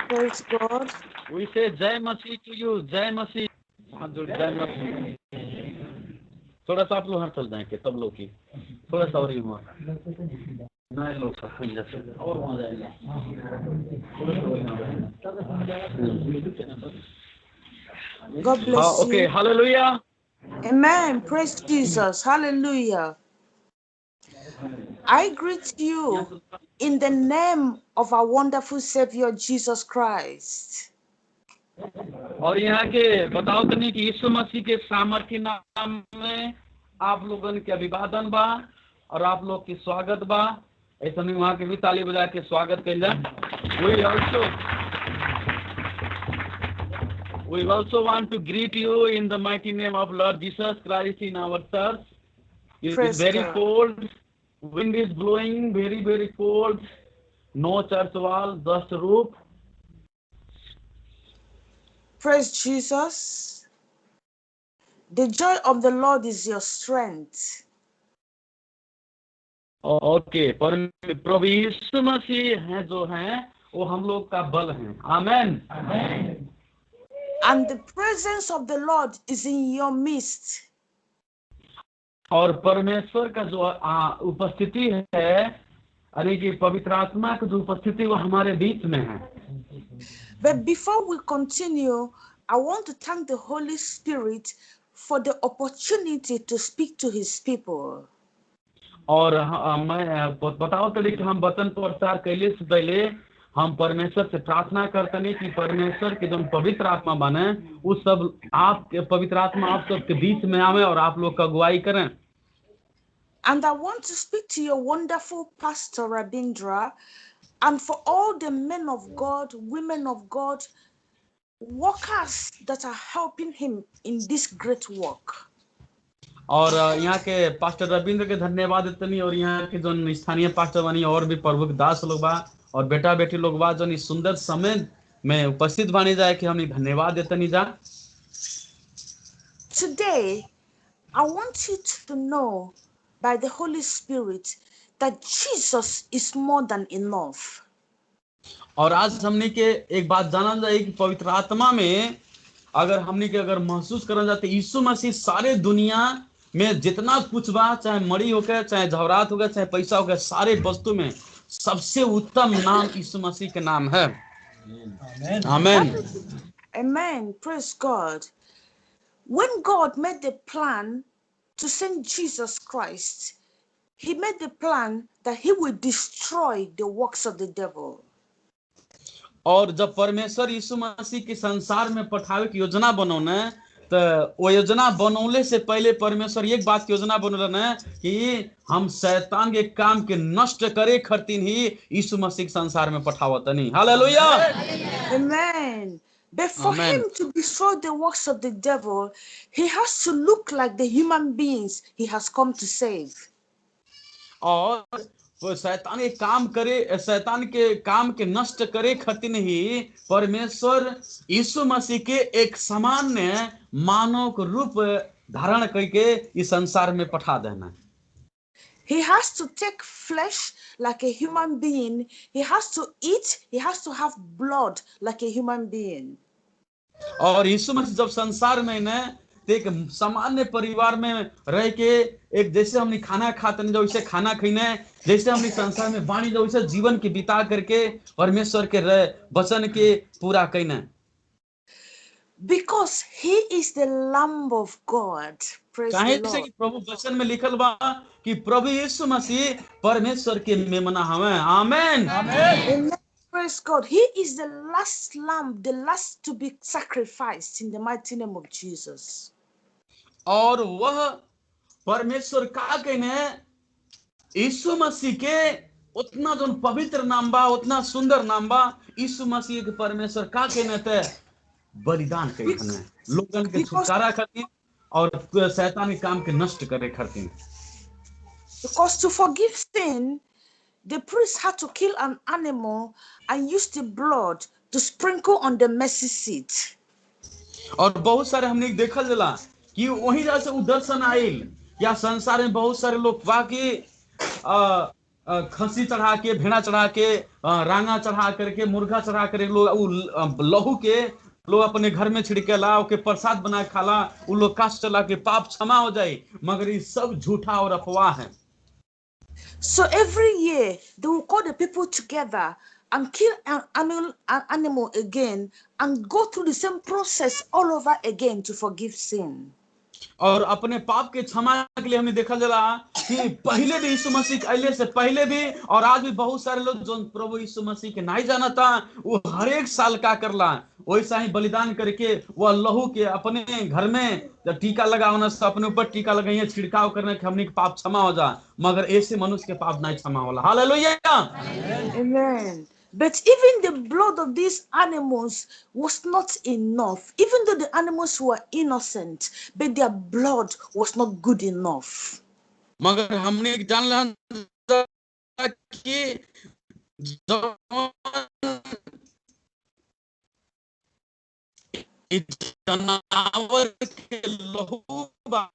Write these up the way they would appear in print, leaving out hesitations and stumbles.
Praise God. We say Jai Masih to you, Jai Masih. हाथ जोड़ जय मसीह। थोड़ा सा आप लोग हाथ चल जाएंगे तब लोग की थोड़ा सा और ही हुआ नए लोग सब जैसे और वहाँ जाएंगे God bless okay, you. hallelujah. Amen. Praise Jesus. Hallelujah. I greet you in the name of our wonderful Savior Jesus Christ. और यहाँ के बताओ तो नहीं कि यीशु मसीह के सामर्थ्य नाम में आप लोगों के अभिवादन बा और आप लोग की स्वागत बा ऐसा नहीं वहाँ के भी ताली बजा के स्वागत कर ले We also want to greet you in the mighty name of Lord Jesus Christ in our church. It is very cold. Wind is blowing, very, very cold. No church wall, just roof. Praise Jesus. The joy of the Lord is your strength. Okay, प्रभु यीशु मसीह हैं जो हैं वो हम लोग का बल हैं. Amen. Amen. And the presence of the Lord is in your midst. और परमेश्वर का जो उपस्थिति है अरे कि पवित्र आत्मा की जो उपस्थिति वो हमारे बीच में है. But before we continue, I want to thank the Holy Spirit for the opportunity to speak to His people. और मैं बताओ तो कि हम वचन प्रचार कैले से पहले हम परमेश्वर से प्रार्थना करते हैं कि परमेश्वर के जो पवित्र आत्मा बने उस सब आपके पवित्र आत्मा आप सबके बीच में आवे और आप लोग का अगुवाई करें. And I want to speak to your wonderful pastor Rabindra and for all the men of God, women of God, workers that are helping him in this great work. और यहाँ के पास्टर रविंद्र के धन्यवाद देते नहीं और यहाँ के जो स्थानीय पास्टर बनी और भी प्रभु के दास लोग बा और बेटा बेटी लोग बा जो इस सुंदर समय में उपस्थित बनी जाए कि हम धन्यवाद देते नहीं जा. Today, I want you to know by the Holy Spirit that Jesus is more than enough. और आज हमने के एक बात जाना जाए कि पवित्र आत्मा में अगर हमने के अगर महसूस करना जाते यीशु मसीह सारे दुनिया में जितना कुछ बा चाहे मरी हो गया चाहे जवरात हो गया चाहे पैसा हो गया सारे वस्तु में सबसे उत्तम नाम यीशु मसीह के नाम है. आमेन. Amen. Praise God. When God made the plan to send Jesus Christ, He made the plan that He will destroy the works of the devil. और जब परमेश्वर यीशु मसीह के संसार में पठावे की योजना बनौने तो वो योजना बनौले से पहले परमेश्वर एक बात की योजना बनौले कि हम शैतान के काम के नष्ट करे खातिर ही यीशु मसीह के संसार में पठावत नहीं. Hallelujah. Amen. But for him to destroy the works of the devil, he has to look like the human beings he has come to save. और शैतान के काम करे शैतान के काम के नष्ट करे खातिर ही परमेश्वर यीशु मसीह के एक सामान्य मानव को रूप धारण करके इस संसार में पठा देना. He has to take flesh like a human being. He has to eat. He has to have blood like a human being. और यीशु मसीह जब संसार में न एक सामान्य परिवार में रह के एक जैसे हमने खाना खाते हैं जो वैसे खाना खाने जैसे हमने संसार में वाणी जो वैसे जीवन के बिता करके परमेश्वर के वचन के पूरा करना. Because he is the Lamb of God. Praise the Lord. कि प्रभु वचन में लिखल बा कि प्रभु यीशु मसीह परमेश्वर के मेमना हमें. आमेन. आमेन. Praise God. He is the last lamb, the last to be sacrificed in the mighty name of Jesus. और वह परमेश्वर का कहने यीशु मसीह के उतना जो पवित्र नाम बा उतना सुंदर नाम बा यीशु मसीह के परमेश्वर का कहने थे बलिदान करने लोगन के छुटकारा खातिर और शैतान के काम के नष्ट करे खातिर. Because to forgive sin, the priest had to kill an animal and use the blood to sprinkle on the mercy seat. और बहुत सारे हमने देखल जला कि वही जैसे दर्शन आयल या संसार में बहुत सारे लोग वाकई खसी चढ़ा के, भेड़ा चढ़ा के, रांगा चढ़ा करके, मुर्गा चढ़ा कर लोग लहू के लोग अपने घर में छिड़केला, ओके प्रसाद बना के खाला, उ लोग कास्ट चला के पाप क्षमा हो जाए, मगर ये सब झूठा और अफवाह है। So every year they will call the people together and kill an animal again and go through the same process all over again to forgive sin. और अपने पाप के क्षमा के लिए हमने देखा जला कि पहले भी यीशु मसीह अले से पहले भी और आज भी बहुत सारे लोग जो प्रभु यीशु मसीह के नहीं जाना था, वो हर एक साल का करला वैसा ही बलिदान करके वह लहू के अपने घर में जब टीका लगाना से अपने ऊपर टीका लगाइए, छिड़काव करने के हमने पाप क्षमा हो जा, मगर ऐसे मनुष्य के पाप नहीं क्षमा होला। Hallelujah. Amen. But even the blood of these animals was not enough. Even though the animals were innocent, but their blood was not good enough. मगर हमने जान कि जानवर के लहू बा,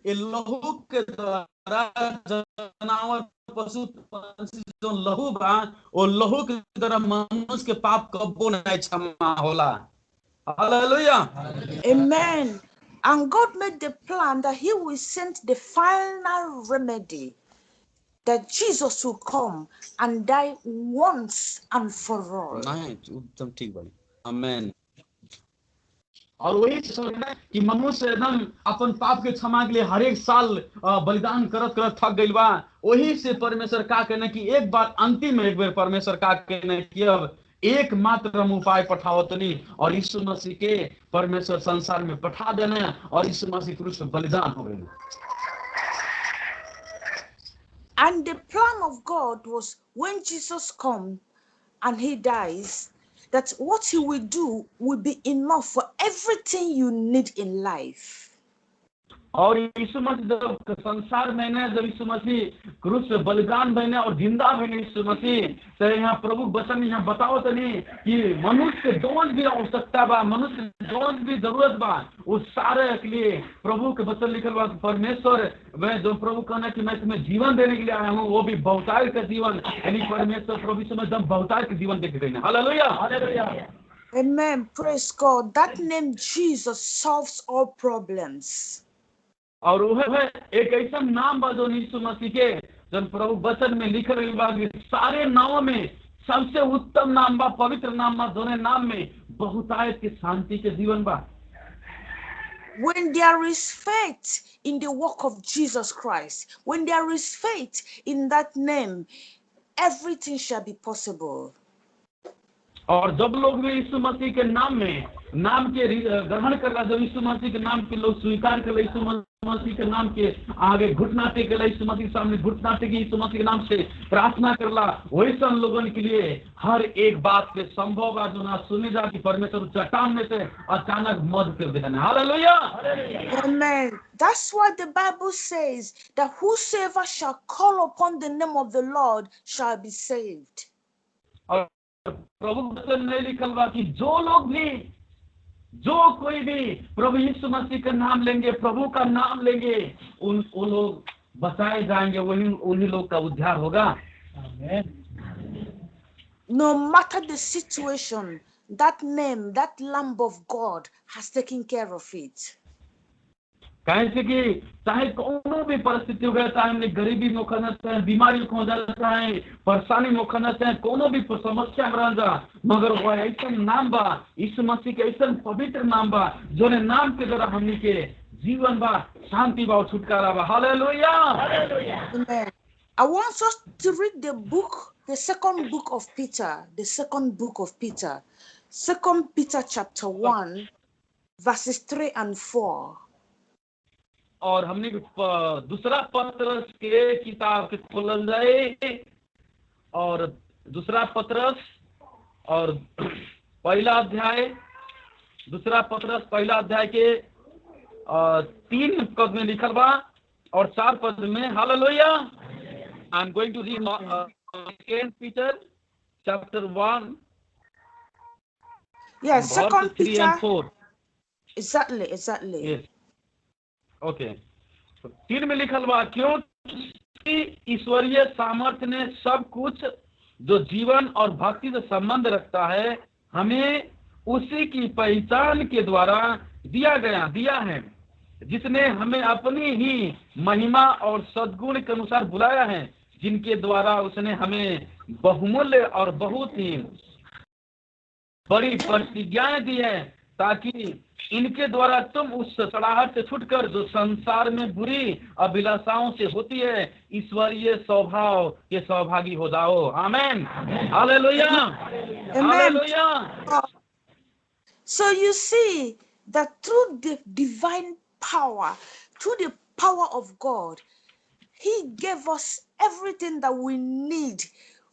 लहू के द्वारा जानवर पशु पंछी जो लहू बा, वो लहू के द्वारा मनुष्य के पाप कबो नहीं क्षमा होला। Hallelujah. Amen. And God made the plan that He will send the final remedy, that Jesus will come and die once and for all. नहीं एकदम ठीक बात। आमेन। और वही सोचना कि मनुष्य एकदम अपन पाप के क्षमा के लिए हर एक साल बलिदान करत करत थक गइल बा। वही से परमेश्वर का कहना कि एक बार अंतिम एक बार परमेश्वर का कहना कि अब एकमात्र हम उपाय पठाओ तनी, और यीशु मसीह के परमेश्वर संसार में पठा देना, और यीशु मसीह क्रूस पे बलिदान हो गए। And the plan of God was when Jesus comes and He dies, that what He will do will be enough for everything you need in life. और यीशु मसीह जब संसार में ने, जब यीशु मसीह क्रूस पे बलिदान बने और जिंदा बने यीशु मसीह, तो यहाँ प्रभु वचन यहाँ बताओ तो नहीं कि मनुष्य के जोन भी आवश्यकता बा, मनुष्य जोन भी जरूरत बा, उस सारे के लिए प्रभु के वचन लिखल बा। परमेश्वर वह जो प्रभु कहना कि मैं तुम्हें जीवन देने के लिए आया हूँ, वो भी बहुतायत का जीवन, यानी परमेश्वर प्रभु से मैं बहुतायत के जीवन देके देना। Hallelujah, hallelujah. Amen. Praise God. That name Jesus solves all problems. और वह एक ऐसा नाम बा जो यीशु मसीह के जब प्रभु वचन में लिखल गइल बा, सारे नामों में सबसे उत्तम नाम बा, पवित्र नाम बा, दोनों नाम में बहुतायत की शांति के जीवन बा। When there is faith in the work of Jesus Christ, when there is faith in that name, everything shall be possible. और जब लोग भी यीशु मसीह के नाम में नाम के ग्रहण करला, जब यीशु मसीह के नाम के लोग स्वीकार कर, यीशु मसीह के नाम के आगे घुटना टेकला, यीशु मसीह सामने घुटना टेके यीशु मसीह के नाम से प्रार्थना करला, वैसा लोगों के लिए हर एक बात पे संभव बा जो ना सुनी जा कि परमेश्वर चट्टान में से अचानक मद कर देना। Hallelujah, Amen. That's why the Bible says that whosoever shall call upon the name of the Lord shall be saved. और प्रभु वचन में लिखल बा कि जो लोग भी, जो कोई भी प्रभु यीशु मसीह का नाम लेंगे, प्रभु का नाम लेंगे, उन लोग बचाए जाएंगे, वही उन्हीं लोग का उद्धार होगा। No matter the situation, that name, that Lamb of God has taken care of it. कैसे कि चाहे कोनो भी परिस्थिति हो गया, चाहे हमने गरीबी में खना चाहे, बीमारी में खना चाहे, परेशानी में खना चाहे, कोनो भी समस्या में रह जा, मगर वो ऐसा नाम बा, यीशु मसीह के ऐसा पवित्र नाम बा, जो ने नाम के द्वारा हमनी के जीवन बा, शांति बा और छुटकारा बा। Hallelujah, Amen. I want us to read the book, the second book of Peter, the second book of Peter, 2 Peter chapter 1, verses 3 and 4. और हमने दूसरा पत्रस के किताब के खोलल जाए, और दूसरा पत्रस और पहला अध्याय, दूसरा पत्रस पहला अध्याय के 3 पद में लिखल बा और 4 पद में। Hallelujah. I am going to read 2 Peter chapter 1, Yes, 2 3 Peter. and 4. Exactly. Yes. Okay, 3 में लिखल बा, क्योंकि ईश्वरीय सामर्थ्य ने सब कुछ जो जीवन और भक्ति से संबंध रखता है हमें उसी की पहचान के द्वारा दिया है, जिसने हमें अपनी ही महिमा और सद्गुण के अनुसार बुलाया है, जिनके द्वारा उसने हमें बहुमूल्य और बहुत ही बड़ी प्रतिज्ञाएं दी है, ताकि इनके द्वारा तुम उस सड़ाहट से छूटकर जो संसार में बुरी अभिलाषाओं से होती है ईश्वरीय स्वभाव के सहभागी हो जाओ। Amen, hallelujah, hallelujah. So you see that through the divine power, through the power of God, He gave us everything that we need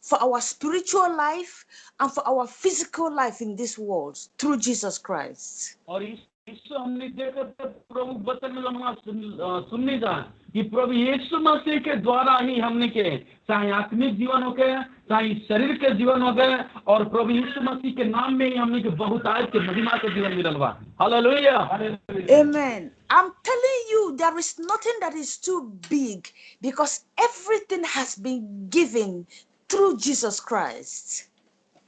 for our spiritual life and for our physical life in this world through Jesus Christ. और इसको हमने देखा प्रभु वचन में सुनने जा कि प्रभु यीशु मसीह के द्वारा ही हमने के चाहे आत्मिक जीवन हो गया, चाहे शरीर के जीवन हो गए, और प्रभु यीशु मसीह के नाम में ही हमने के बहुतायत के महिमा के जीवन मिलल बा। Hallelujah, Amen. I'm telling you, there is nothing that is too big because everything has been given through Jesus Christ.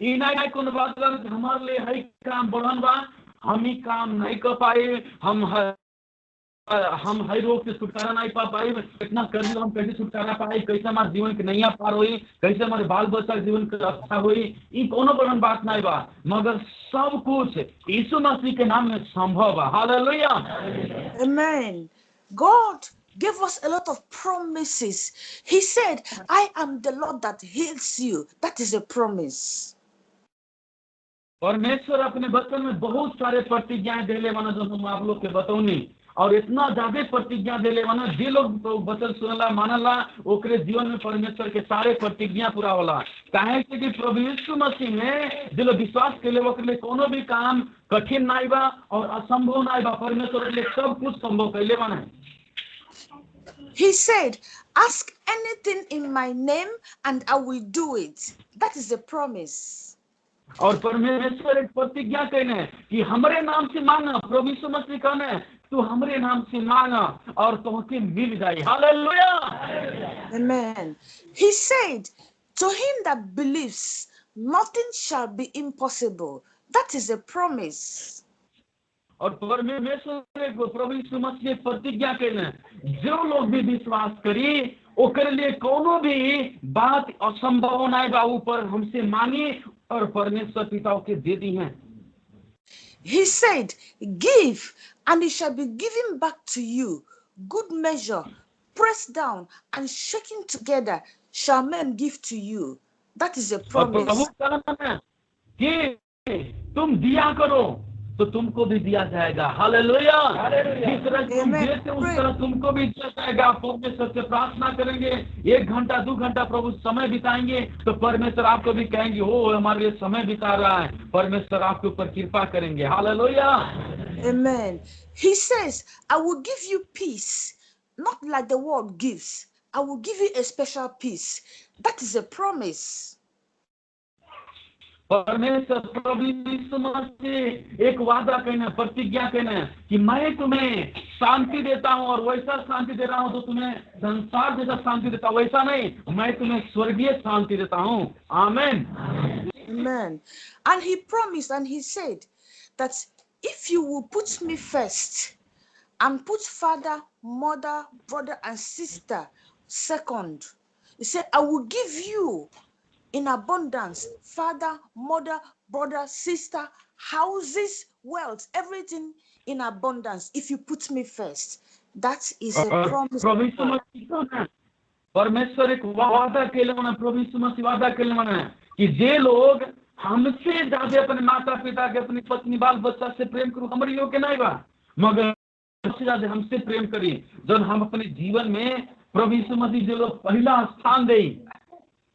इनाय कोन बात हमारे लिए है काम बढ़न बा, हम ही काम नहीं कर पाए, हम हर रोग से छुटकारा नहीं पा पाए, इतना कर लो हम कैसे छुटकारा पाए, कैसे हमारे जीवन के नैया पार हुई, कैसे हमारे बाल बच्चा के जीवन के अच्छा हुई, ये कोनो बड़न बात नहीं बा, मगर सब कुछ यीशु मसीह के नाम में संभव बा। Hallelujah, Amen. God gave us a lot of promises. He said, I am the Lord that heals you. That is a promise. परमेश्वर अपने वचन में बहुत सारे प्रतिज्ञाएं देले माना जो हम आप लोग के बताऊनी, और इतना ज्यादा प्रतिज्ञा देले माना जे लोग वचन सुनला मानला ओकरे जीवन में परमेश्वर के सारे प्रतिज्ञा पूरा होला। काहे कि प्रभु यीशु मसीह में जे लोग विश्वास केले ओकरे लिए कोनो भी काम कठिन नहीं बा और असंभव नहीं बा, परमेश्वर के लिए सब कुछ संभव कैले बना। He said, ask anything in my name and I will do it. That is a promise. और परमेश्वर एक प्रतिज्ञा कहने कि हमारे नाम से मांगा, प्रभु यीशु मसीह कहने तू हमारे नाम से मांगा और तुमको मिल जाए। Hallelujah, Amen. He said, to him that believes, nothing shall be impossible. That is a promise. और परमेश्वर एक प्रभु यीशु मसीह प्रतिज्ञा कहने जो लोग भी विश्वास करी ओकरे लिए कोनो भी बात असंभव नहीं बा, ऊपर हमसे मांगी और परमेश्वर पिता के दे दी हैं। He said, give and it shall be given back to you. Good measure, pressed down and shaken together shall men give to you. That is a promise. प्रभु कहना है कि तुम दिया करो तो तुमको भी दिया जाएगा। हालेलुया, जिस तरह तुम देते उस तरह तुमको भी दिया जाएगा। परमेश्वर से प्रार्थना करेंगे, 1 घंटा 2 घंटा प्रभु समय बिताएंगे तो परमेश्वर आपको भी कहेंगे हो हमारे लिए समय बिता रहा है, परमेश्वर आपके ऊपर कृपा करेंगे। Hallelujah, Amen. He says, I will give you peace, not like the world gives. I will give you a special peace. That is a promise. परमेश्वर प्रभु यीशु मसीह एक वादा कहना, प्रतिज्ञा कहना कि मैं तुम्हें शांति देता हूं और वैसा शांति दे रहा हूं तो तुम्हें संसार जैसा शांति देता हूं, वैसा नहीं, मैं तुम्हें स्वर्गीय शांति देता हूं। आमेन, Amen. And he promised and he said that if you will put me first and put father, mother, brother, and sister second, he said, I will give you in abundance father, mother, brother, sister, houses, wealth, everything in abundance if you put me first. That is a promise. प्रभु यीशु मसीह परमेश्वर एक वादा केले मना, प्रभु यीशु मसीह वादा केले मना कि जे लोग हमसे ज्यादा अपने माता पिता के, अपनी पत्नी बाल बच्चा से प्रेम करूं हमारे योग्य नहीं बा, मगर सबसे ज्यादा हमसे प्रेम करी जब हम अपने जीवन में प्रभु यीशु मसीह जो लोग पहला स्थान दे,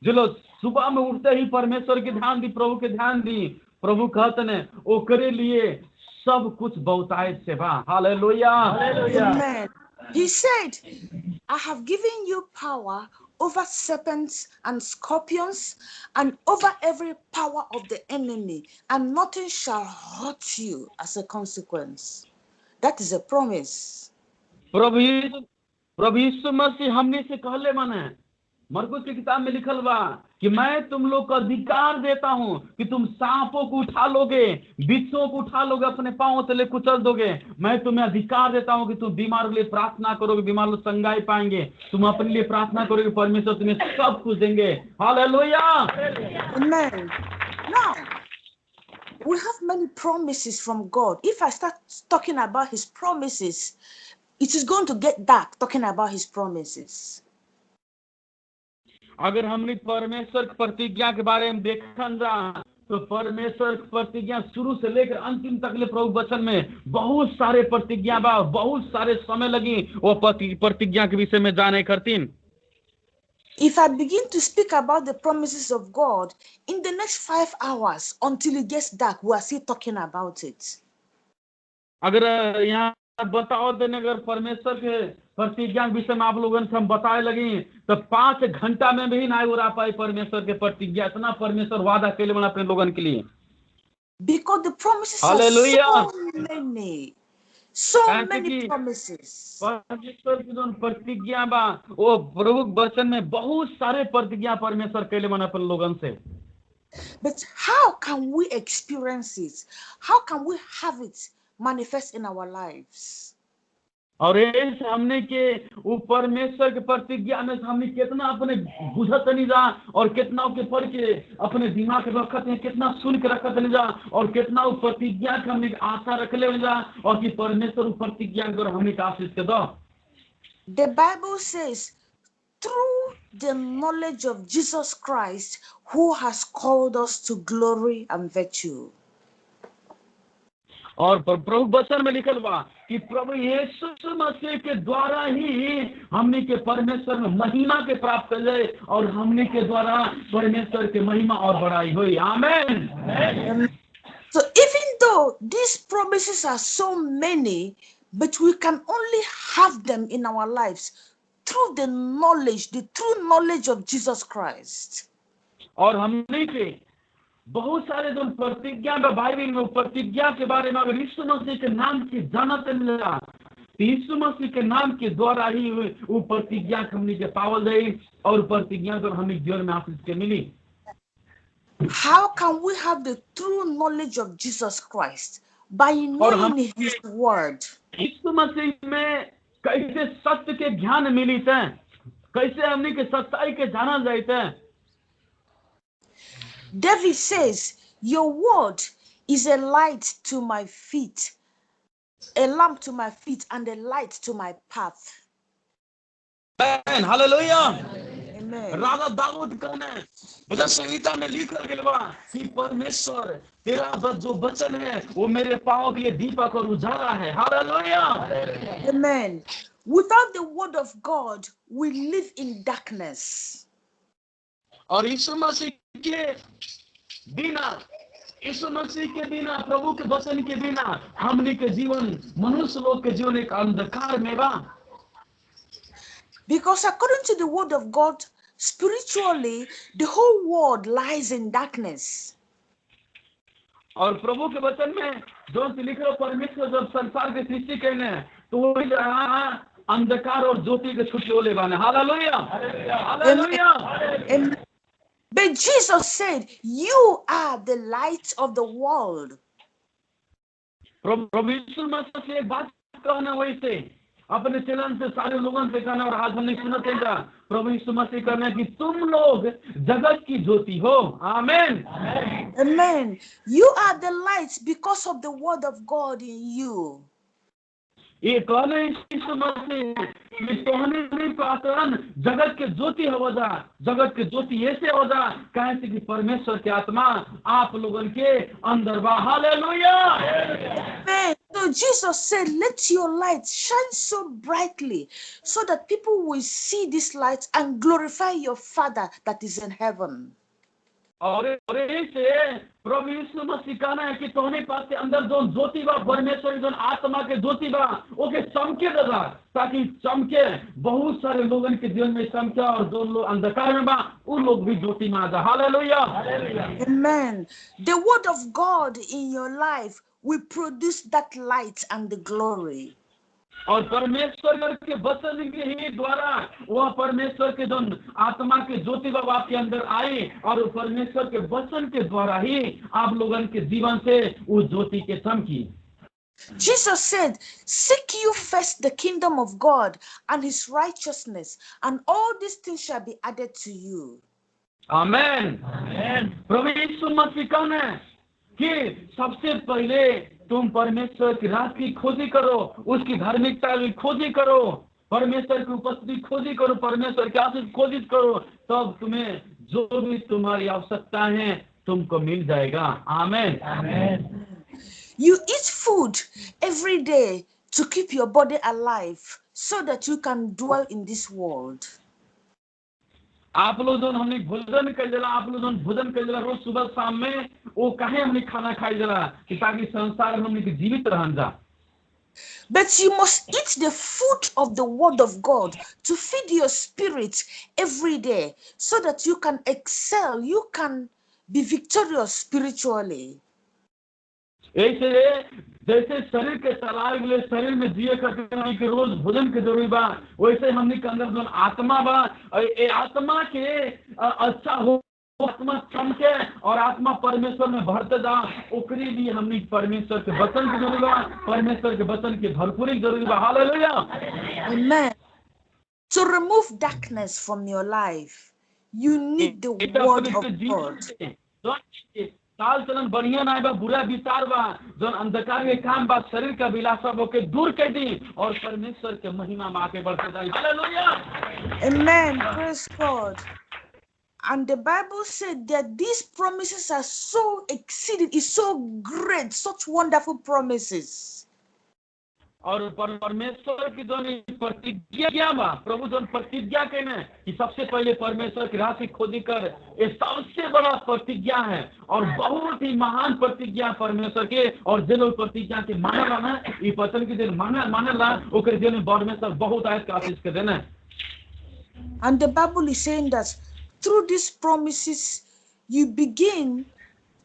जो लोग सुबह में उठते ही परमेश्वर के ध्यान दी, प्रभु के ध्यान दी, प्रभु कहते हैं ओकरे लिए सब कुछ बहुतायत से बा। Hallelujah, Amen. He said, I have given you power over serpents and scorpions and over every power of the enemy, and nothing shall hurt you as a consequence. That is a promise. प्रभु यीशु मसीह हमने से कहले माने मरकुस की किताब में लिखल बा कि मैं तुम लोग को अधिकार देता हूं कि तुम सांपों को उठा लोगे, बिच्छुओं को उठा लोगे, अपने पांवों तले कुचल दोगे। मैं तुम्हें अधिकार देता हूं कि तुम बीमार के लिए प्रार्थना करोगे, बीमार लोग संगाई पाएंगे। तुम अपने लिए प्रार्थना करोगे, परमेश्वर तुम्हें सब कुछ देंगे। Hallelujah. Amen. Now, we have many promises from God. If I start talking about his promises, it is going to get dark talking about his promises. अगर हमने परमेश्वर की प्रतिज्ञा के बारे में देखन जा तो परमेश्वर की प्रतिज्ञा शुरू से लेकर अंतिम तक ले प्रभु वचन में बहुत सारे प्रतिज्ञा बा, बहुत सारे समय लगी वो प्रतिज्ञा के विषय में जाने करतीन। If I begin to speak about the promises of God in the next 5 hours until it gets dark, we are still talking about it. अगर यहाँ बताओ देने अगर परमेश्वर के प्रतिज्ञा के विषय में आप लोगों से हम बताए लगी तो 5 घंटा में भी नहीं उड़ा पाई परमेश्वर के प्रतिज्ञा। इतना परमेश्वर वादा के लिए बना अपने लोगों के लिए। Because the promises are hallelujah. so many. So many promises. परमेश्वर की जो प्रतिज्ञा बा वो प्रभु वचन में बहुत सारे प्रतिज्ञा परमेश्वर के लिए बना अपन लोगों से। But how can we experience it? How can we have it manifest in our lives? और ऐसे हमने के वो परमेश्वर के प्रतिज्ञा में हमने कितना अपने बुझत नहीं जा और कितना के पढ़ के अपने दिमाग में रखते हैं, कितना सुन के रखते नहीं जा और कितना वो प्रतिज्ञा के हमने आशा रख ले जा और कि परमेश्वर वो प्रतिज्ञा को हमने आशीष के दो। The Bible says, through the knowledge of Jesus Christ, who has called us to glory and virtue. और प्रभु वचन में लिखल बा कि प्रभु यीशु मसीह के द्वारा ही हमने के परमेश्वर में महिमा के प्राप्त कर जाए और हमने के द्वारा परमेश्वर के महिमा और बड़ाई हुई। आमीन। So even though these promises are so many, but we can only have them in our lives through the knowledge, the true knowledge of Jesus Christ. और हमने के बहुत सारे जो प्रतिज्ञा में बाइबल में प्रतिज्ञा के बारे में अगर यीशु मसीह के नाम की जानते मिला तो यीशु मसीह के नाम के द्वारा ही वो प्रतिज्ञा हमने के पावल गई और प्रतिज्ञा तो हमने जीवन में आशीष के मिली। How can we have the true knowledge of Jesus Christ? By knowing his word. यीशु मसीह में कैसे सत्य के ज्ञान मिली थे, कैसे हमने के सच्चाई के जाना जाते हैं। David says, your word is a light to my feet, a lamp to my feet, and a light to my path. Amen. Hallelujah. Amen. राजा दाऊद कहने भजन संहिता में लिखा गया बा कि परमेश्वर तेरा जो वचन है वो मेरे पांव के लिए दीपक और उजाला है। Hallelujah. Amen. Without the word of God, we live in darkness. और यीशु मसीह के बिना, यीशु मसीह के बिना, प्रभु के वचन के बिना हमने के जीवन, मनुष्य लोग के जीवन एक अंधकार में बा। Because according to the word of God, spiritually, the whole world lies in darkness. और प्रभु के वचन में जो लिखा परमेश्वर जब संसार के सृष्टि करने तो वो अंधकार और ज्योति के छुट्टी होले बाने। Hallelujah. Hallelujah. But Jesus said, you are the light of the world. प्रभु यीशु मसीह से एक बात कहना वैसे अपने चलन से सारे लोगों से कहना और आज हमने सुना था प्रभु यीशु मसीह कहना कि तुम लोग जगत की ज्योति हो। आमीन। Amen. You are the light because of the word of God in you. ये कहना यीशु मसीह कि तोहने नहीं पातन जगत के ज्योति हो जा, जगत के ज्योति ऐसे हो जा कैसे कि परमेश्वर की आत्मा आप लोगों के अंदर बा। Hallelujah. Amen. So Jesus said, let your light shine so brightly so that people will see this light and glorify your Father that is in heaven. और ऐसे प्रभु यीशु मसीह कहना है कि तोहने पास के अंदर जो ज्योति बा, परमेश्वर जो आत्मा के ज्योति बा ओके चमके दे ताकि चमके बहुत सारे लोगों के जीवन में चमके और जो लोग अंधकार में बा उन लोग भी ज्योति में आ जा। Hallelujah. Amen. The word of God in your life will produce that light and the glory. और परमेश्वर के वचन के ही द्वारा वह परमेश्वर के जो आत्मा के ज्योति बाबू आपके अंदर आए और परमेश्वर के वचन के द्वारा ही आप लोगों के जीवन से उस ज्योति के चमकी। Jesus said, seek you first the kingdom of God and his righteousness, and all these things shall be added to you. आमेन। प्रभु यीशु मसीह कौन है कि सबसे पहले तुम परमेश्वर की रात की खोजी करो, उसकी धार्मिकता की खोजी करो, परमेश्वर की उपस्थिति खोजी करो, परमेश्वर की आशीष खोजी करो, तब तुम्हें जो भी तुम्हारी आवश्यकता है तुमको मिल जाएगा। आमेन। You eat food every day to keep your body alive so that you can dwell in this world. आप लोग जो हमने भोजन कर जला, आप लोग जो भोजन कर जला रोज सुबह शाम में, वो कहे हमने खाना खाई जला कि ताकि संसार में हमने जीवित रहन जा। But you must eat the food of the word of God to feed your spirit every day so that you can excel, you can be victorious spiritually. ऐसे जैसे शरीर के चलाए के लिए शरीर में जिए करके कि रोज भोजन के जरूरी बा, वैसे हमने के अंदर जो आत्मा बा, ये आत्मा के अच्छा हो, आत्मा चमके और आत्मा परमेश्वर में भरते जा, ओकरी भी हमने परमेश्वर के वचन की जरूरी बा, परमेश्वर के वचन की भरपूरी जरूरी बा। Hallelujah. Amen. To remove darkness from your life, you need the word of God. चाल चलन बढ़िया ना बा, बुरा विचार बा, जो अंधकार के काम बा, शरीर का विलासा होके दूर कर दी और परमेश्वर के महिमा में आगे बढ़ते जाए। Hallelujah. Amen. Praise God. And the Bible said that these promises are so exceeding, is so great, such wonderful promises. और परमेश्वर की जो प्रतिज्ञा बा, प्रभु जो प्रतिज्ञा कहने कि सबसे पहले परमेश्वर की राशि खोजी कर, ये सबसे बड़ा प्रतिज्ञा है और बहुत ही महान प्रतिज्ञा परमेश्वर के। और जो लोग प्रतिज्ञा के मानला ना, ये वचन के दिन मानला ओकर दिन में परमेश्वर बहुत आयत का आशीष के देना। And the Bible is saying that through these promises you begin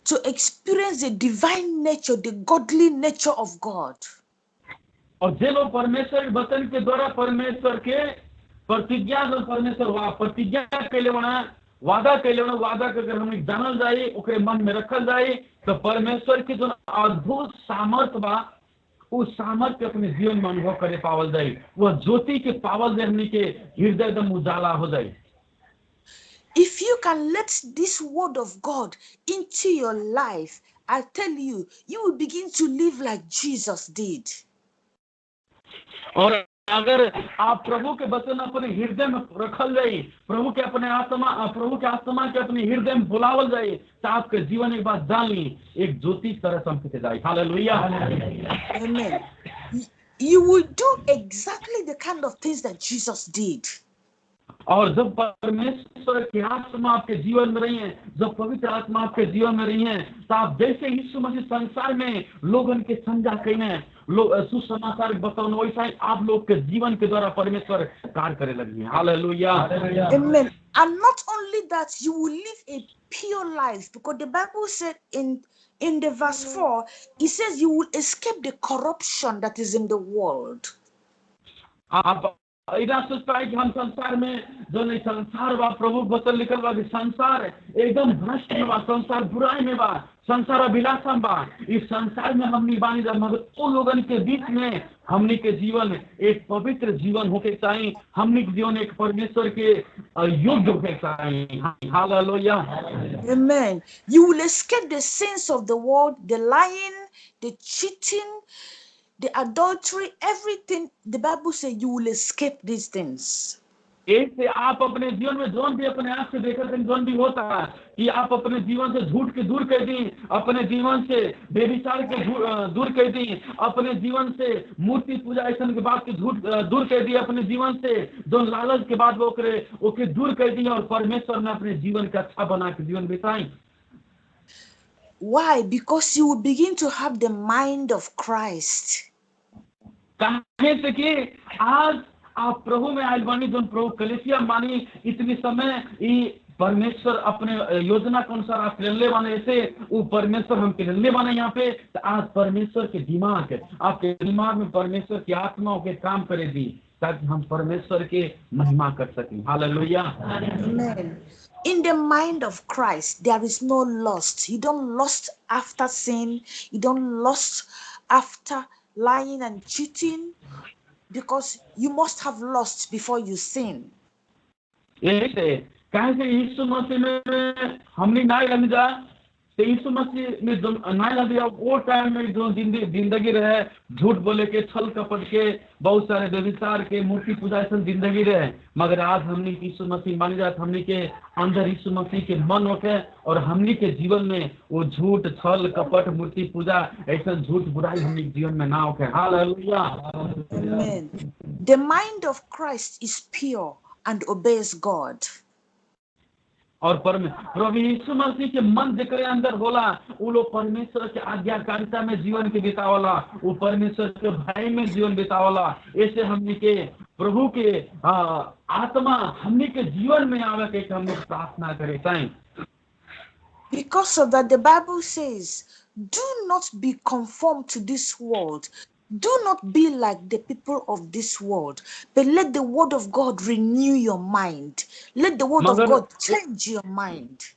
to experience the divine nature, the godly nature of God. और जे लोग परमेश्वर के वचन के द्वारा परमेश्वर के प्रतिज्ञा जो परमेश्वर प्रतिज्ञा कैले बना, वादा कैले बना, वादा के अगर हम जानल जाए, ओकरे मन में रखल जाए, तो परमेश्वर की जो अद्भुत सामर्थ्य बा, उस सामर्थ्य अपने जीवन में अनुभव करे पावल जाए, वह ज्योति के पावल से हमने के हृदय एकदम उजाला हो जाए। If you can let this word of God into your life, I tell you, you will begin to live like Jesus did. और अगर आप प्रभु के वचन अपने हृदय में रखल जाए, प्रभु के आत्मा के अपने हृदय में बुलावल जाए, तो आपके जीवन एक बात जान ली, एक ज्योति तरह चमकते जाए। Hallelujah. Amen. You will do exactly the kind of things that Jesus did. और जब परमेश्वर की आत्मा आपके जीवन में रही है, जब पवित्र आत्मा आपके जीवन में रही है, तो आप जैसे यीशु मसीह संसार में लोगों के संजा कहीं सुसमाचार बताओ, वैसा ही आप लोग के जीवन के द्वारा परमेश्वर कार्य करे लगी है। Hallelujah. Amen. And not only that, you will live a pure life, because the Bible said in the verse 4, it says you will escape the corruption that is in the world. आप इधर सोचता है कि हम संसार में जो नहीं, संसार बा, प्रभु वचन लिखल बा कि संसार एकदम भ्रष्ट में बा, संसार बुराई में बा, संसार अभिलाषा बा। इस संसार में हमनी बानी जा, मगर उन लोगों के बीच में हमनी के जीवन एक पवित्र जीवन होके चाहिए, हमनी के जीवन एक परमेश्वर के योग्य होके चाहिए। Hallelujah. Amen. You will escape the sins of the world, the lying, the cheating, the adultery, everything. The Bible says you will escape these things. ऐसे आप अपने जीवन में जोन भी अपने आप से देखते हैं, जोन भी होता है कि आप अपने जीवन से झूठ के दूर कर दी, अपने जीवन से बेविचार के दूर कर दी, अपने जीवन से मूर्ति पूजा ऐसा के बाद के झूठ दूर कर दी, अपने जीवन से जो लालच के बाद वो करे ओके दूर कर दी और परमेश्वर ने अपने जीवन का अच्छा बना के जीवन बिताई। Why? Because you will begin to have the mind of Christ. कहे से कि आज आप प्रभु में आयल बानी, जो प्रभु कलीसिया मानी, इतनी समय परमेश्वर अपने योजना के अनुसार आप पिलने बने ऐसे वो परमेश्वर हम पिलने बने यहाँ पे तो आज परमेश्वर के दिमाग आपके दिमाग में परमेश्वर की आत्माओं के काम करे दी ताकि हम परमेश्वर के महिमा कर सकें hallelujah Amen. In the mind of Christ, there is no lust. You don't lust after sin. You don't lust after lying and cheating, because you must have lust before you sin. यही से कहे से यीशु मसीह में हमने ना लग जा तो यीशु मसीह में जो ना लग जा वो टाइम में जो जिंदगी रहे झूठ बोले के छल कपट के बहुत सारे व्यभिचार के मूर्ति पूजा ऐसा जिंदगी रहे मगर आज हमने यीशु मसीह मान जाए हमने के अंदर यीशु मसीह के मन होके और हमने के जीवन में वो झूठ छल कपट मूर्ति पूजा ऐसा झूठ बुराई हमने जीवन में ना होके hallelujah Amen. The mind of Christ is pure and obeys God. और प्रभु यीशु मसीह के मन जेकरे अंदर होला वो लोग परमेश्वर के आज्ञाकारिता में जीवन के बितावला वो परमेश्वर के भय में जीवन बितावला ऐसे हमने के प्रभु के आत्मा हमने के जीवन में आवे के हम लोग प्रार्थना करें Sai Because of that, the Bible says, do not be conformed to this world. Do not be like the people of this world, but let the word of God renew your mind. Let the word of God change your mind.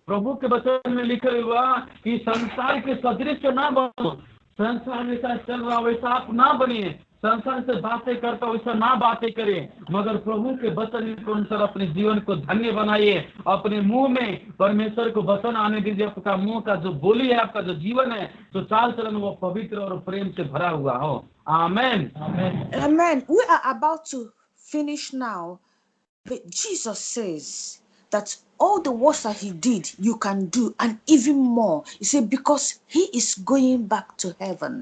प्रभु के वचन में लिखा हुआ कि संसार के सदृश ना बनो संसार जैसा चल रहा वैसा आप ना बनिए संसार से बातें करता वैसा ना बातें करें मगर प्रभु के वचन के अनुसार अपने जीवन को धन्य बनाइए अपने मुंह में परमेश्वर को वचन आने दीजिए आपका मुंह का जो बोली है आपका जो जीवन है जो चाल चलन वो पवित्र और प्रेम से भरा हुआ हो आमेन Amen. We are about to finish now, but Jesus says that all the works that he did you can do and even more. He said because he is going back to heaven.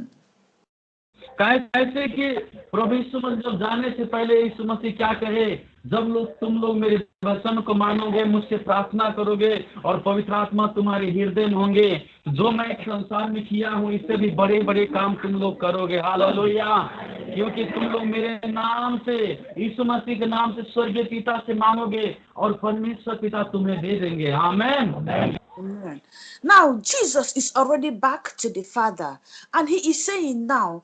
कैसे कि प्रभु यीशु मसीह जब जाने से पहले यीशु मसीह क्या कहे जब तुम लोग मेरे वचन को मानोगे मुझसे प्रार्थना करोगे और पवित्र आत्मा तुम्हारे हृदय में होंगे जो मैं संसार में किया हूँ इससे भी बड़े बड़े काम तुम लोग करोगे हालेलुया क्योंकि तुम लोग मेरे नाम से यीशु मसीह के नाम से स्वर्गीय पिता से मांगोगे और परमेश्वर पिता तुम्हें दे देंगे आमेन Amen. Now Jesus is already back to the Father, and he is saying now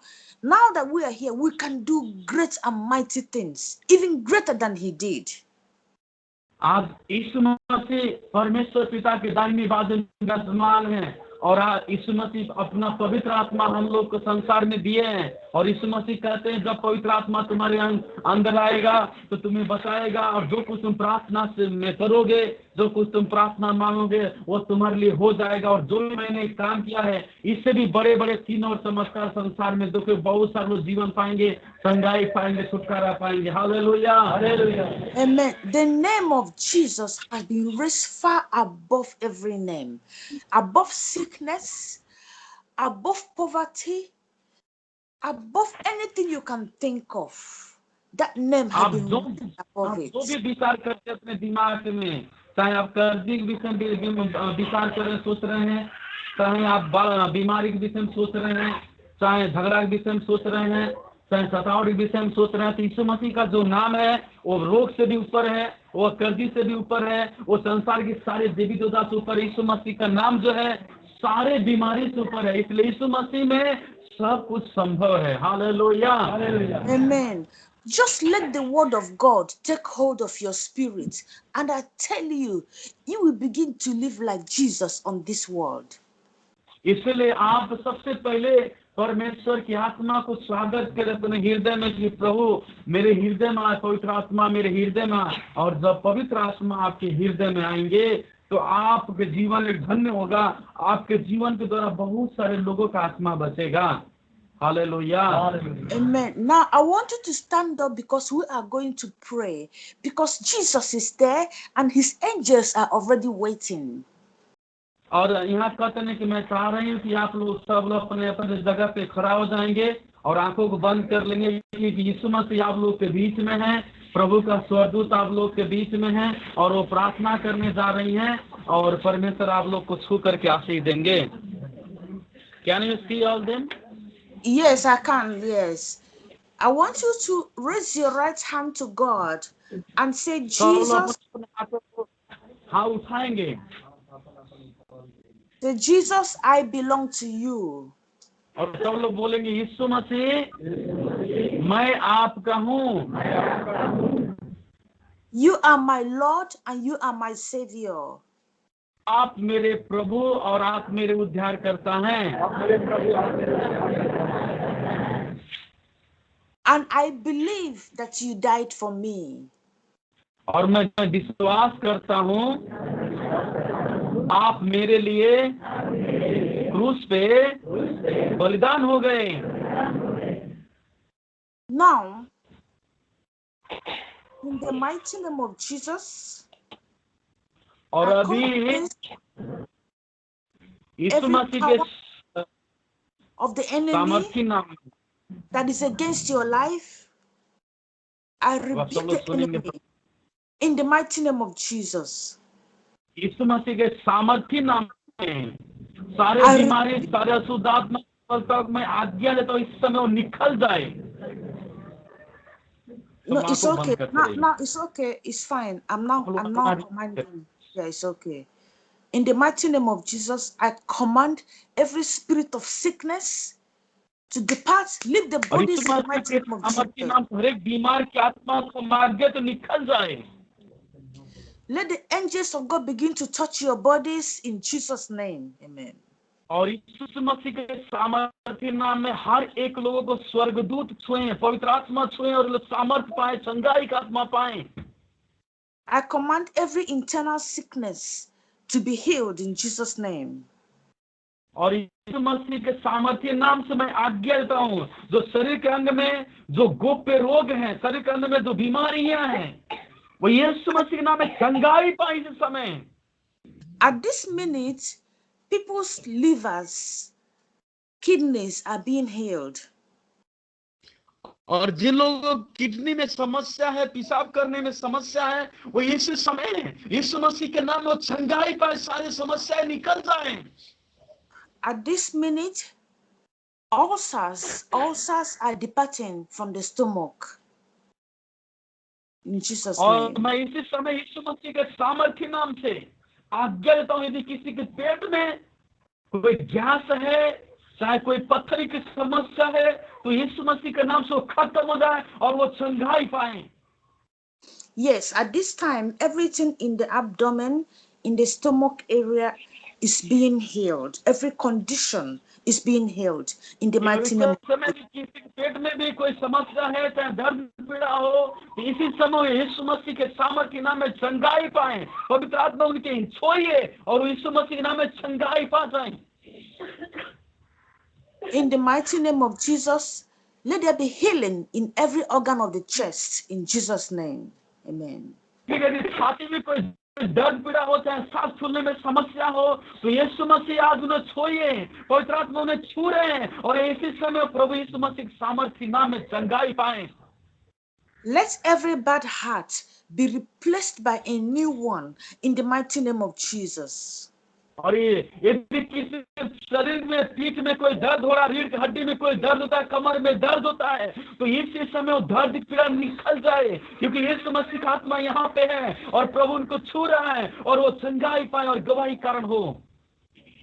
that we are here, we can do great and mighty things, even greater than he did. आज यीशु मसीह परमेश्वर पिता के दाहिनी बाजू में विराजमान है और यीशु मसीह अपना पवित्र आत्मा हम लोग को संसार में दिए हैं और यीशु मसीह कहते हैं जब पवित्र आत्मा तुम्हारे अंदर आएगा तो तुम्हें बचाएगा और जो कुछ तुम प्रार्थना से में करोगे जो कुछ तुम प्रार्थना मांगोगे वो तुम्हारे लिए हो जाएगा और जो मैंने काम किया है इससे भी बड़े बड़े चिन्ह और चमत्कार संसार में देखो बहुत सारे लोग जीवन पाएंगे संगाई पाएंगे छुटकारा पाएंगे hallelujah hallelujah Amen. The name of Jesus has been raised far above every name, above sickness, above poverty, above anything you can think of. That name has been raised above it. जो भी विचार करते अपने दिमाग में चाहे आप कर्जी के विषय में विचार कर रहे सोच रहे हैं चाहे आप बीमारी के विषय में सोच रहे हैं चाहे झगड़ा के विषय में सोच रहे हैं चाहे सतावट के विषय में सोच रहे हैं तो यीशु मसीह का जो नाम है वो रोग से भी ऊपर है वो कर्जी से भी ऊपर है वो संसार के सारे देवी देवता से ऊपर यीशु मसीह का नाम जो है सारे बीमारी से ऊपर है इसलिए यीशु मसीह में सब कुछ संभव है hallelujah Amen. Just let the word of God take hold of your spirit, and I tell you, you will begin to live like Jesus on this world. इसलिए आप सबसे पहले परमेश्वर की आत्मा को स्वागत करें अपने हृदय में कि प्रभु मेरे हृदय में आए पवित्र आत्मा मेरे हृदय में आए और जब पवित्र आत्मा आपके हृदय में आएंगे तो आपके जीवन एक धन्य होगा आपके जीवन के द्वारा बहुत सारे लोगों का आत्मा बचेगा Hallelujah. Amen. Now I want you to stand up because we are going to pray, because Jesus is there and his angels are already waiting. और यहाँ कहते हैं कि मैं चाह रही हूँ कि आप लोग सब लोग अपने अपने जगह पे खड़ा हो जाएंगे और आंखों को बंद कर लेंगे क्योंकि यीशु मसीह आप लोग के बीच में है प्रभु का स्वर्गदूत आप लोग के बीच में है और वो प्रार्थना करने जा रही हैं और परमेश्वर आप लोग को छू करके आशीष देंगे Can you see all them? Yes, I can. Yes. I want you to raise your right hand to God and say, Jesus, हाँ उठाएंगे। Say, Jesus, I belong to you. और सब लोग बोलेंगे यीशु मसीह मैं आपका हूँ, You are my Lord and you are my Savior. आप मेरे प्रभु और आप मेरे उद्धारकर्ता हैं। And I believe that you died for me. और मैं विश्वास करता हूँ आप मेरे लिए क्रूस पे बलिदान हो गए। Now, in the mighty name of Jesus, और I अभी come against यीशु every मसीह power के of the enemy सामर्थी नाम that is against your life. I सब rebuke लोग the सुनेंगे। enemy in the mighty name of Jesus. यीशु मसीह के सामर्थी नाम में सारे I बीमारी, सारे अशुद्धात्मा तक मैं आज्ञा देता हूँ इस समय वो निकल जाए। No, सब it's आंखों okay. बंद करके Now, रहिए। it's okay. It's fine. I'm now लोग commanding. Yeah, it's okay. In the mighty name of Jesus, I command every spirit of sickness to depart, leave the और यीशु bodies in the Masih mighty के name of सामर्थी Jesus. नाम से हर एक बीमार की आत्मा को मार दे तो निकल जाए। Let the angels of God begin to touch your bodies in Jesus' name. Amen. और यीशु मसीह के सामर्थी नाम में हर एक लोगों को स्वर्गदूत छुए, पवित्र आत्मा छुए और सामर्थ्य पाए, चंगाई का आत्मा पाए। I command every internal sickness to be healed in Jesus' name. और यीशु मसीह के सामर्थ्य नाम से मैं आज्ञा देता हूँ जो शरीर के अंग में जो गोप्य रोग हैं, शरीर के अंग में जो बीमारियां हैं, वो यीशु मसीह के नाम में चंगाई पाई इस समय। At this minute, people's livers, kidneys are being healed. और जिन लोगों को किडनी में समस्या है, पेशाब करने में समस्या है, वो इसी समय यीशु मसीह के नाम में वो चंगाई पाए, सारी समस्याएं निकल जाएं। At this minute, ulcers are departing from the stomach. In Jesus' और name. मैं इसी समय यीशु मसीह के सामर्थ्य नाम से आज्ञा देता हूं यदि किसी के पेट में कोई गैस है, चाहे कोई पत्थरी की समस्या है, तो यीशु मसीह के नाम से वो खत्म हो जाए और वो चंगाई पाए। Yes, at this time, everything in the abdomen, in the stomach area is being healed. Every condition is being healed in the mighty name. समय किसी के पेट में भी कोई समस्या है, चाहे दर्द पीड़ा हो, तो इसी समय यीशु मसीह के सामर्थ्य नाम में चंगाई पाए, पवित्र आत्मा उनके छोड़िए और यीशु मसीह के नाम में चंगाई पा जाए। In the mighty name of Jesus, let there be healing in every organ of the chest in Jesus' name. Amen. यदि छाती में कोई दर्द पीड़ा हो, चाहे सांस फूलने में समस्या हो, तो यीशु मसीह आज उन्हें छोड़िए, पवित्र आत्मा उन्हें छू रहे हैं और इसी समय प्रभु यीशु मसीह के सामर्थ्य नाम में चंगाई पाए। Let every bad heart be replaced by a new one in the mighty name of Jesus. और यदि किसी शरीर में, पीठ में कोई दर्द हो रहा, रीढ़ की हड्डी में कोई दर्द होता है, कमर में दर्द होता है, तो इसी समय वो दर्द पीड़ा निकल जाए, क्योंकि यीशु मसीह का आत्मा यहाँ पे है और प्रभु उनको छू रहा है और वो चंगाई पाए और गवाही कारण हो।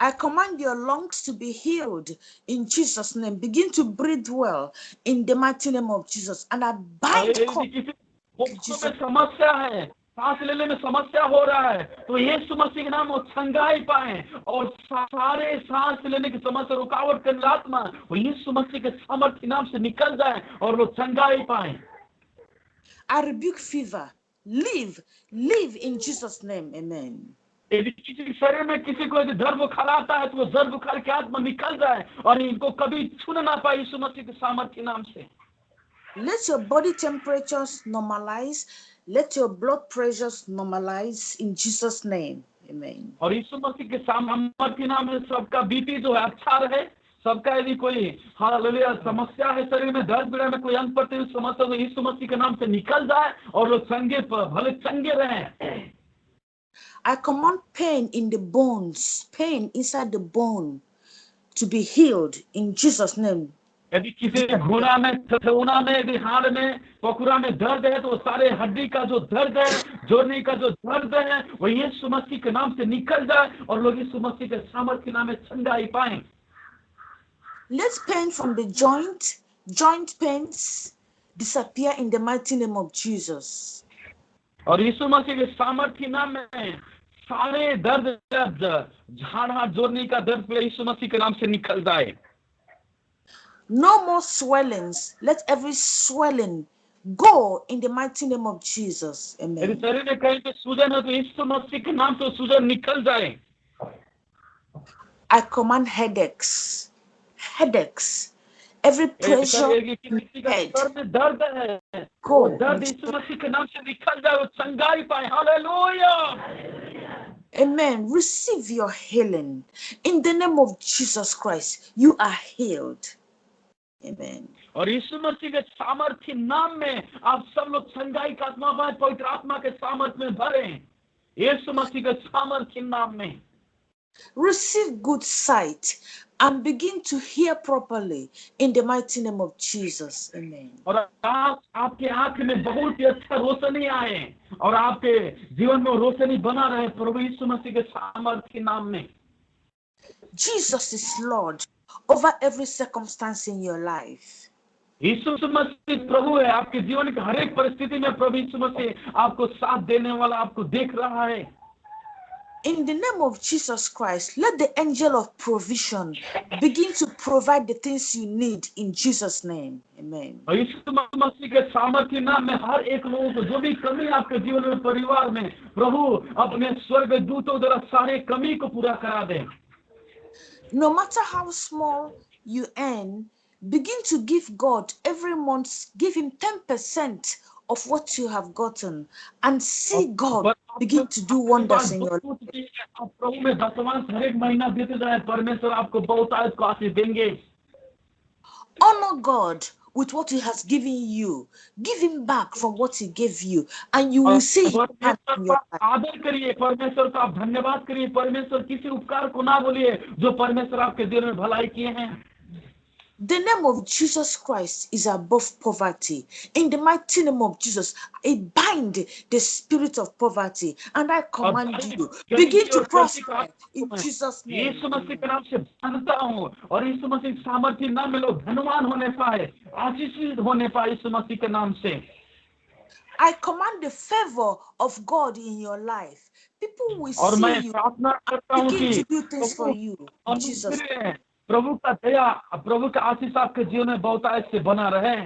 I command your lungs to be healed in Jesus' name. Begin to breathe well in the mighty name of Jesus. And I bind किसी में समस्या है, सांस लेने में समस्या हो रहा है, तो यीशु मसीह के नाम वो चंगाई पाए और सारे सांस लेने की समस्या, रुकावट करने आत्मा वो यीशु मसीह के सामर्थ्य नाम से निकल जाए और वो चंगाई पाए। I rebuke fever. Live in Jesus' name. Amen. यदि किसी शरीर में किसी को यदि दर्द बुखार आता है, तो वो दर्द बुखार की आत्मा निकल जाए और इनको कभी छूने ना पाए यीशु मसीह के सामर्थ्य नाम से। Let your body temperatures normalize. Let your blood pressures normalize in Jesus' name. Amen. और यीशु मसीह के सामर्थ्य नाम से सबका बीपी जो है अच्छा रहे, सबका यदि कोई हालेलुया समस्या है, शरीर में दर्द पीड़ा में कोई अंग प्रत्यंग समस्या, तो यीशु मसीह के नाम से निकल जाए और लोग चंगे भले चंगे रहें। I command pain in the bones, pain inside the bone to be healed in Jesus' name. यदि किसी घुना में, थथौना में, यदि हाड़ में, पखुरा में दर्द है, तो सारे हड्डी का जो दर्द है, जोड़ने का जो दर्द है, वो यीशु मसीह के नाम से निकल जाए और लोग यीशु मसीह के सामर्थ्य के नाम में चंगाई पाए। Let pain from the joint pains disappear in the mighty name of Jesus. और यीशु मसीह के सामर्थ्य के नाम में सारे दर्द, झाड़ हाथ जोड़ने का दर्द यीशु मसीह के नाम से निकल जाए। No more swellings. Let every swelling go in the mighty name of Jesus. यदि Amen. शरीर में कहीं पे सूजन है, तो यीशु मसीह के नाम से सूजन निकल जाए। I command headaches. Every pressure किसी का head, सर में दर्द है, go. वो दर्द यीशु मसीह के नाम से निकल जाए, वो चंगाई पाए। Hallelujah. Amen. Receive your healing in the name of Jesus Christ. You are healed. Amen. और यीशु मसीह के सामर्थ्य नाम में आप सब लोग चंगाई का आत्मा पाए, पवित्र आत्मा के सामर्थ्य में भरे, यीशु मसीह के सामर्थ्य नाम में। Receive good sight and begin to hear properly in the mighty name of Jesus. Amen. और आपके आंख में बहुत ही अच्छा रोशनी आए और आपके जीवन में रोशनी बना रहे, प्रभु यीशु मसीह के सामर्थ्य के नाम में। Jesus is Lord over every circumstance in your life. यीशु मसीह प्रभु है आपके जीवन की हर एक परिस्थिति में। प्रभु यीशु मसीह आपको साथ देने वाला, आपको देख रहा है। In the name of Jesus Christ, let the angel of provision begin to provide the things you need in Jesus' name. Amen. और यीशु मसीह के सामर्थ्य नाम में हर एक लोगों को जो भी कमी आपके जीवन में, परिवार में, प्रभु अपने स्वर्ग दूतों द्वारा सारे कमी को पूरा करा दे। No matter how small you earn, begin to give God every month, give him 10% of what you have gotten and see God begin to do wonders in your life. आप प्रभु में दशमांश हर एक महीना देते जाए, परमेश्वर आपको बहुतायत को आशीष देंगे। Honor God with what he has given you. Give him back from what he gave you, and you will see his hand in your life. आदर करिए परमेश्वर का, आप धन्यवाद करिए परमेश्वर, किसी उपकार को ना बोलिए जो परमेश्वर आपके जीवन में भलाई किए हैं। The name of Jesus Christ is above poverty. In the mighty name of Jesus, I bind the spirit of poverty and I command you, begin to prosper in Jesus' name. यीशु मसीह के नाम से बांधता हूँ और यीशु मसीह के सामर्थ्य नाम में लोग धनवान होने पाए, आशीषित होने पाए यीशु मसीह के नाम से। I command the favor of God in your life. People will see you and begin to do things for you in Jesus' name. प्रभु का दया, प्रभु का आशीष आपके जीवन में बहुतायत से बना रहे।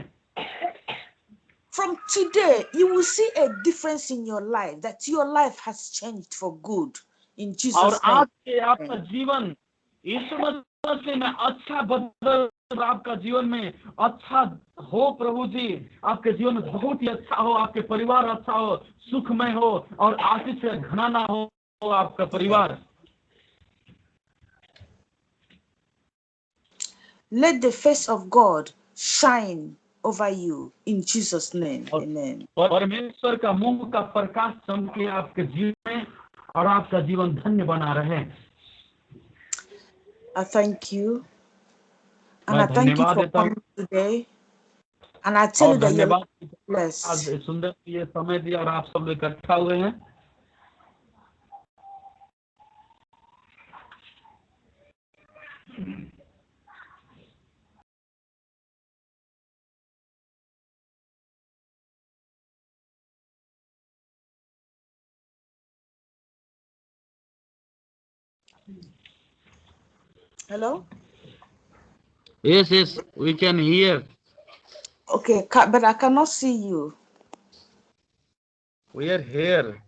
From today, you will see a difference in your life, that your life has changed for good in Jesus' name. और आज से आपका जीवन यीशु मसीह में अच्छा बदल, आपका जीवन में अच्छा हो। प्रभु जी आपके जीवन में बहुत ही अच्छा हो, आपके परिवार अच्छा हो, सुखमय हो और आशीष से घना हो आपका परिवार। Let the face of God shine over you in Jesus' name. Amen. परमेश्वर का मुंह का प्रकाश चमके आपके जीवन में और आपका जीवन धन्य बना रहे। I thank you. And I thank you for coming today. And I tell you that you're blessed. आज सुंदर ये समय दिया और आप सब लोग इकट्ठा हुए हैं। Hello? Yes, we can hear. Okay, but I cannot see you. We are here.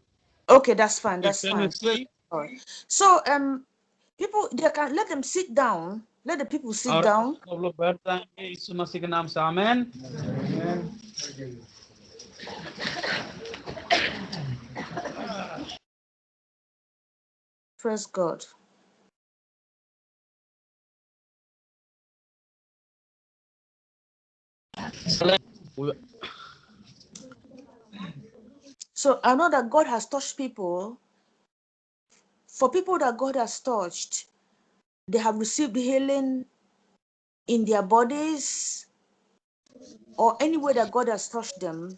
Okay, that's fine. That's fine. See? All right. So, people, they can let them sit down. Let the people sit down. सब लोग बैठ जाएंगे यीशु मसीह के नाम से। आमीन। Praise God. So I know that God has touched people. For people that God has touched, they have received healing, in their bodies or anywhere that God has touched them,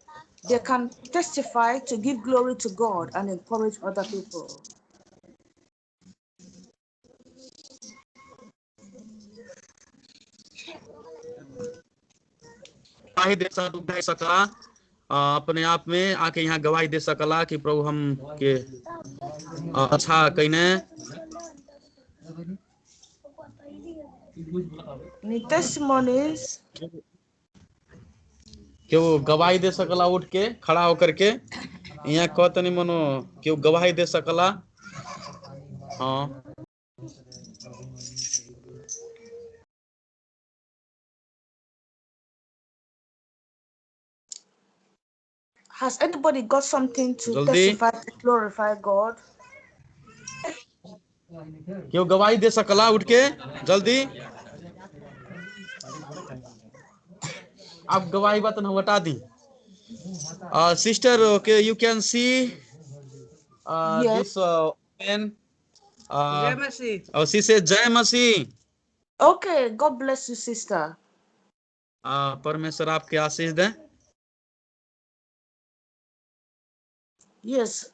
they can testify to give glory to God and encourage other people. गवाही दे सकला अपने आप में आके यहाँ गवाही दे सकला कि प्रभु हम के अच्छा कहने Testimonies. कि वो गवाही दे सकला उठ के खड़ा होकर के यहाँ कहतनी मनो कि वो गवाही दे सकला हाँ Has anybody got something to जल्दी testify to glorify God? कि वो गवाही दे सकला उठ के जल्दी आप गवाही बात न हटा दी sister okay you can see Yes. this man she said जय मसीह Okay, God bless you, sister. परमेश्वर आपके आशीष दें Yes.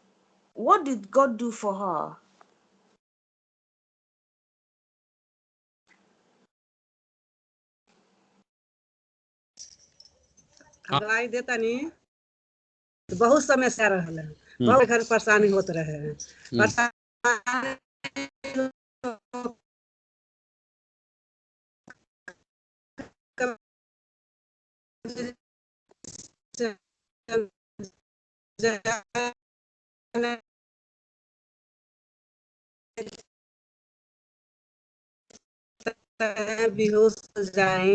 What did God do for her? गवाही देता नहीं तो बहुत समस्या रहल है बहुत घर परेशानी होत रहे हैं बेहोश हो जाए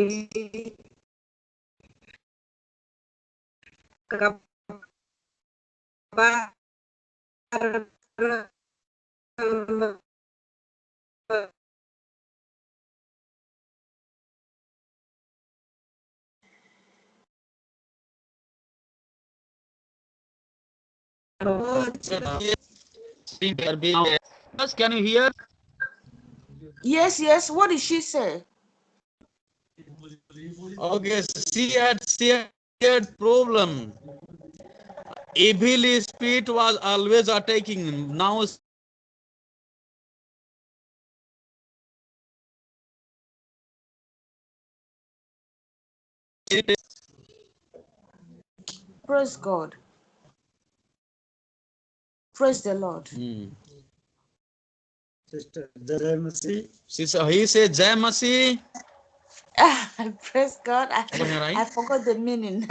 Can you hear? Yes, yes. What did she say? Okay, she had problem. Evil spirit was always attacking. Now Praise God. Praise the Lord. Sister Jai Masi. he said Jai Masi. Praise God. Right? I forgot the meaning.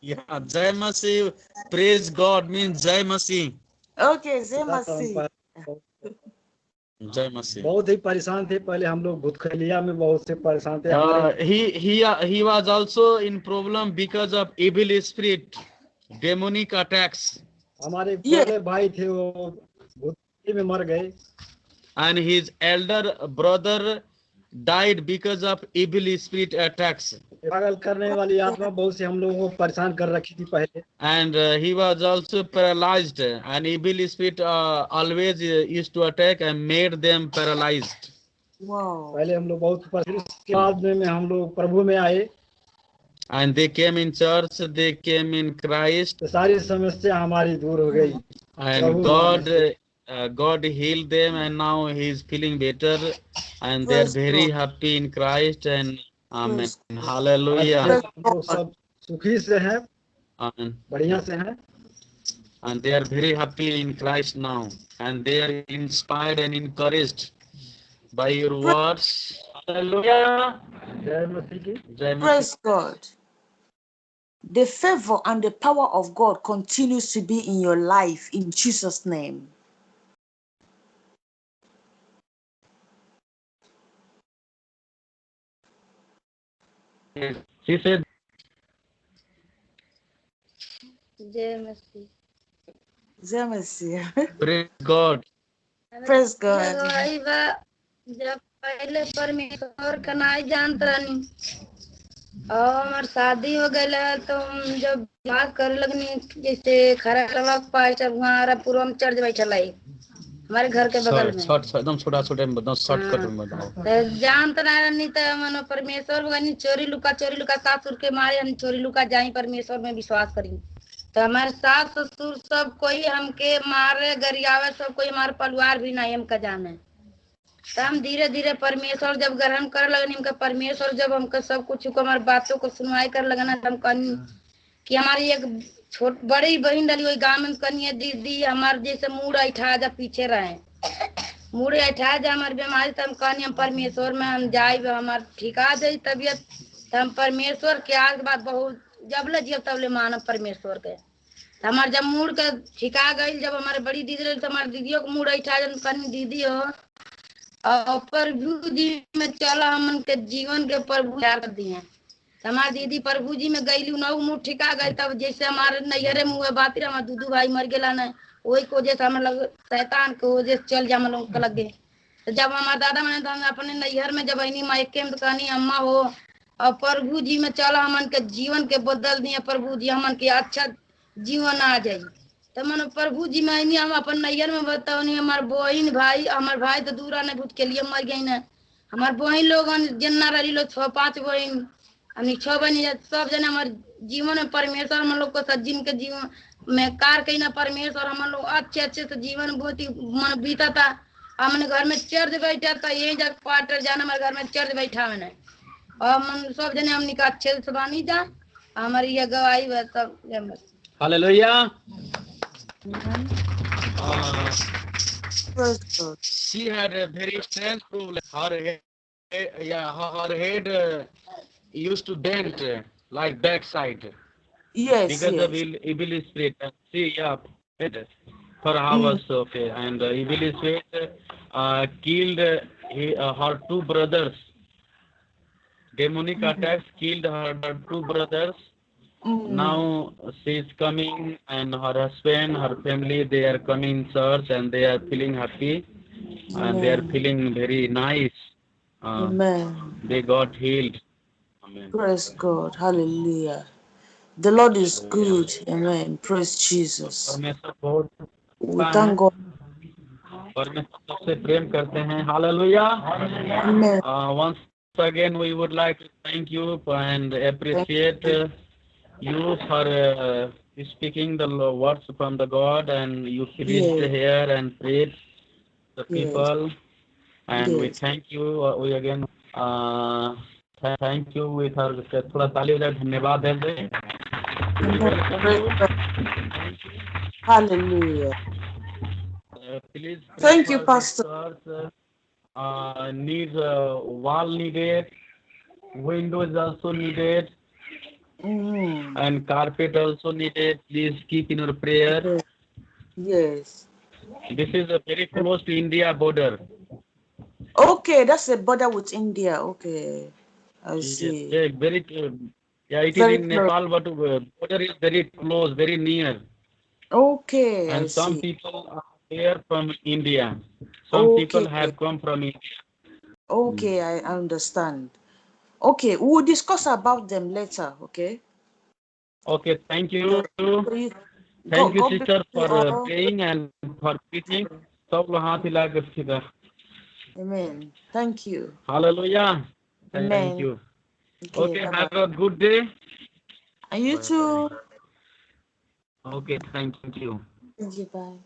Yeah, Jai Masi. Praise God means Jai Masi. Okay, Jai Masi. जय मसीह बहुत ही परेशान थे पहले हम लोग भूतखलिया में बहुत से परेशान थे he was also in problem because of evil spirit demonic attacks हमारे बड़े भाई थे वो भूतखली में मर गए and his elder brother died because of evil spirit attacks पागल करने वाली आत्मा बहुत से हम लोगों को परेशान कर रखी थी पहले and he was also paralyzed and evil spirit always used to attack and made them paralyzed Wow. पहले हम लोग बहुत परेशान उसके बाद में हम लोग प्रभु में आए and they came in church they came in Christ तो सारी समस्या हमारी दूर हो गई and God healed them and now he is feeling better and they are very happy in Christ and amen hallelujah सब सुखी से हैं amen बढ़िया से हैं and they are very happy in Christ now and they are inspired and encouraged by your words hallelujah जय मसीह की Jai Masihi. Praise God. The favor and the power of God continues to be in your life in Jesus' name. She said जय मसीह Jai Masi. praise God Praise God. गवाही बा जब पहले परमेश्वर का नहीं जानत रहनी और हमार शादी हो गई तो हम जब बात करे लगनी जैसे खरा पास हमारा पूर्व में चढ़ बैठल हमारे घर के बगल में। शॉर्ट एकदम छोटा छोटा में बताओ, शॉर्टकट में बताओ। तो जानत नहीं तो मनो परमेश्वर भगवान चोरी लुका सासुर के मारे हम चोरी लुका जाई परमेश्वर में विश्वास करी। तो हमारे सास ससुर सब कोई हमके मारे गरियावे, सब कोई हमारे परिवार भी नहीं हमका जाने। तो हम धीरे धीरे परमेश्वर जब ग्रहण कर लगन, हमका परमेश्वर जब हमका सब कुछ को हमारी बातों को सुनवाई कर लगना, हम कहनी कि हमारी एक बड़ी बहन डली वही गाँव में कहनी दीदी हमारे जैसे मूड ऐठा जा पीछे रहे, मूड ऐठा जा हमारी बीमारी। तो हम कहनी हम परमेश्वर में हम जाए हमारे ठिका जाए तबियत। तो हम परमेश्वर के आज बात बहुत जब ले जियो तब ले मानव परमेश्वर के। हमारे जब मूड के ठिका गई, जब हमारे बड़ी दीदी रही तो हमारे दीदियों को मूड ऐठा जब कहनी दीदी हो और प्रभु जी में चला हमन के जीवन के प्रभु याद दिए। हमारी दीदी प्रभु जी में गईलू न मुँह ठिका गई। तब जैसे हमारे नैहरे मुँह बात रहे हमारे दूधू भाई मर गया न, वही को वजह से हम लग शैतान के वजह से चल जा हम लोग के लगे। तो जब हमारे दादा मैंने तो अपने नैहर में जब अनी मायके में तो कहनी अम्मा हो और प्रभु जी में चला हमन के जीवन के बदल दिए, प्रभु जी हमन के अच्छा जीवन आ जाये। तो मन प्रभु जी में आईनी हम अपन नैहर में बताओनी हमारे बहन भाई, हमारे भाई तो दूरा ने भूत के लिए मर गई न, हमारे बहन लोग जिन्ना रही लोग 6-5 बहन हमनी 6 बहन सब जने हमारे जीवन में परमेश्वर हम लोग को सज्जिन के जीवन में कार कही ना परमेश्वर हम लोग अच्छे अच्छे से जीवन बहुत ही मन बीता था। हमने घर में चर्च बैठा था, यही जगह पार्ट जाना हमारे घर में चर्च बैठा मैंने और मन सब जने हमने का अच्छे से बानी जा हमारी ये गवाही है सब। Hallelujah. Praise God. She had a very strange problem. Her head used to bend like backside Yes, because of yes. evil spirit. She for hours, okay, and evil spirit killed her 2 brothers. Demonic attacks killed her 2 brothers. Now she is coming and her husband, her family, they are coming in church and they are feeling happy and they are feeling very nice. Amen. They got healed. Amen. Praise God. Hallelujah. The Lord is good. Amen. Praise Jesus. परमेश्वर बहुत We thank God. परमेश्वर सबसे प्रेम करते हैं. Hallelujah. Amen. Once again we would like to thank you and appreciate you for speaking the words from the God, and you preached here and prayed the people, and we thank you. We again thank you with our थोड़ा ताली बजाए धन्यवाद है. Hallelujah. Please Thank you, Pastor. Needs wall needed, windows also needed, and carpet also needed. Please keep in your prayer. Yes. This is a very close to India border. Okay, that's a border with India. Okay, I see. Yeah, very. Yeah, it Very is in close. Nepal, but border is very close, very near. Okay, And I some see. people are here from India. Some people have come from India. Okay, I understand. Okay, we'll discuss about them later. Okay. Okay, thank you. Thank you, sister, for praying and for preaching. Amen. Thank you. Hallelujah. Amen. Thank you. Okay, bye-bye. have a good day. And you too. Okay, thank you. Thank you. Bye.